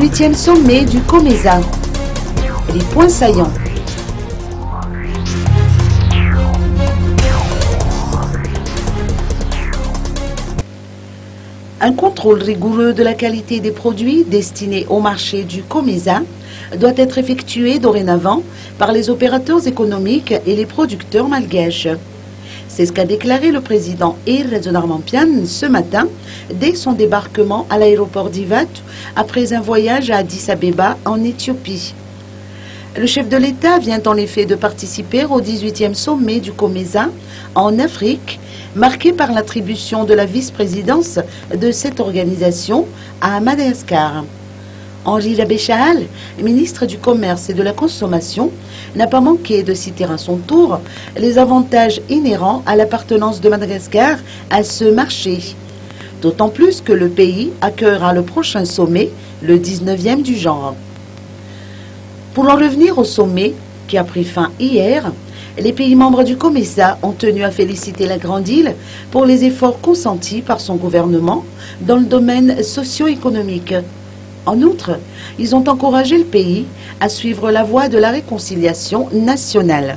18e sommet du COMESA. Les points saillants. Un contrôle rigoureux de la qualité des produits destinés au marché du COMESA doit être effectué dorénavant par les opérateurs économiques et les producteurs malgaches. C'est ce qu'a déclaré le président Ir Redonarmampian ce matin dès son débarquement à l'aéroport d'Ivat après un voyage à Addis Abeba en Éthiopie. Le chef de l'État vient en effet de participer au 18e sommet du COMESA en Afrique, marqué par l'attribution de la vice-présidence de cette organisation à Madagascar. Henri Labéchaal, ministre du Commerce et de la Consommation, n'a pas manqué de citer à son tour les avantages inhérents à l'appartenance de Madagascar à ce marché. D'autant plus que le pays accueillera le prochain sommet, le 19e du genre. Pour en revenir au sommet, qui a pris fin hier, les pays membres du COMESA ont tenu à féliciter la Grande Île pour les efforts consentis par son gouvernement dans le domaine socio-économique. En outre, ils ont encouragé le pays à suivre la voie de la réconciliation nationale.